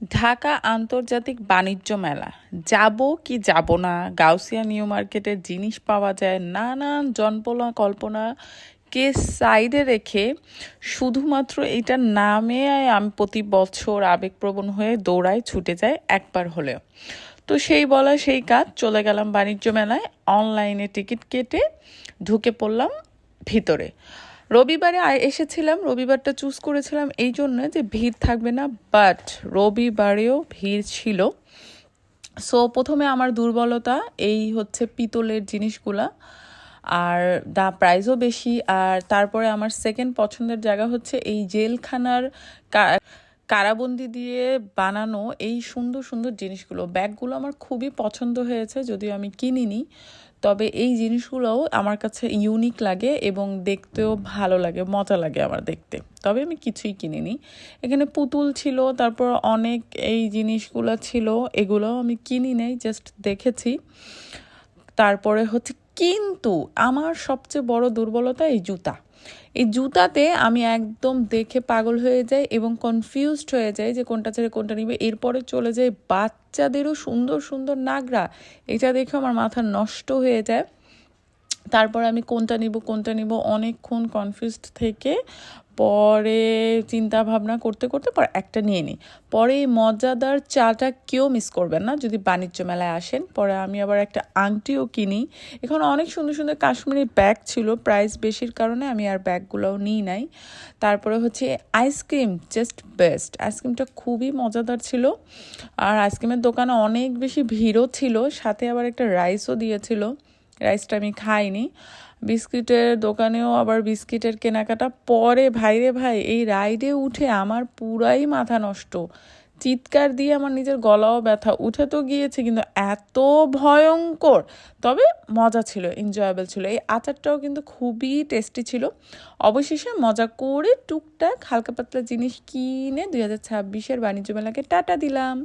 ঢাকা আন্তর্জাতিক বাণিজ্য মেলা যাব কি যাব না? গাউসিয়া নিউ মার্কেটের জিনিস পাওয়া যায় নানান জল্পনা কল্পনা কে সাইডে রেখে শুধুমাত্র এটার নামে আমি প্রতি বছর আবেগপ্রবণ হয়ে দৌড়াই ছুটে যাই একবার হলেও। তো সেই বলা সেই কাজ, চলে গেলাম বাণিজ্য মেলায়, অনলাইনে টিকিট কেটে ঢুকে পড়লাম ভিতরে। রবিবারে এসেছিলাম, রবিবারটা চুজ করেছিলাম এই জন্য যে ভিড় থাকবে না, বাট রবিবারেও ভিড় ছিল। সো প্রথমে আমার দুর্বলতা এই হচ্ছে পিতলের জিনিসগুলা, আর প্রাইসও বেশি। আর তারপরে আমার সেকেন্ড পছন্দের জায়গা হচ্ছে এই জেলখানার কারাবন্দি দিয়ে বানানো এই সুন্দর সুন্দর জিনিসগুলো। ব্যাগগুলো আমার খুবই পছন্দ হয়েছে, যদিও আমি কিনিনি, তবে এই জিনিসগুলোও আমার কাছে ইউনিক লাগে এবং দেখতেও ভালো লাগে, মজা লাগে আমার দেখতে। তবে আমি কিছুই কিনিনি। এখানে পুতুল ছিল, তারপর অনেক এই জিনিসগুলো ছিল, এগুলোও আমি কিনি নাই, জাস্ট দেখেছি। তারপরে হচ্ছে, কিন্তু আমার সবচেয়ে বড় দুর্বলতা এই জুতা। এই জুতাতে আমি একদম দেখে পাগল হয়ে যাই এবং কনফিউজড হয়ে যাই যে কোনটা ছেড়ে কোনটা নিবে। এরপরে চলে যায় বাচ্চাদেরও সুন্দর সুন্দর নাগরা, এটা দেখে আমার মাথা নষ্ট হয়ে যায়। তারপর আমি কোনটা নিব অনেকক্ষণ কনফিউজড থেকে পরে চিন্তা ভাবনা করতে করতে পর একটা নিয়ে নিই। পরে এই মজাদার চাটা কেউ মিস করবেন না যদি বাণিজ্য মেলায় আসেন। পরে আমি আবার একটা আংটিও কিনি। এখানে অনেক সুন্দর সুন্দর কাশ্মীরি ব্যাগ ছিল, প্রাইস বেশির কারণে আমি আর ব্যাগগুলোও নিই নাই। তারপরে হচ্ছে আইসক্রিম, জাস্ট বেস্ট, আইসক্রিমটা খুবই মজাদার ছিল। আর আইসক্রিমের দোকানে অনেক বেশি ভিড়ও ছিল, সাথে আবার একটা রাইসও দিয়েছিল, রাইসটা আমি খাইনি। বিস্কিটের দোকানেও আবার বিস্কিটের কেনাকাটা। পরে ভাইরে ভাই, এই রাইডে উঠে আমার পুরাই মাথা নষ্ট, চিৎকার দিয়ে আমার নিজের গলাও ব্যথা, উঠে তো গিয়েছে কিন্তু এত ভয়ঙ্কর। তবে মজা ছিল, এনজয়েবল ছিল। এই আচারটাও কিন্তু খুবই টেস্টি ছিল। অবশেষে মজা করে টুকটাক হালকা পাতলা জিনিস কিনে 2026-এর বাণিজ্য মেলাকে টাটা দিলাম।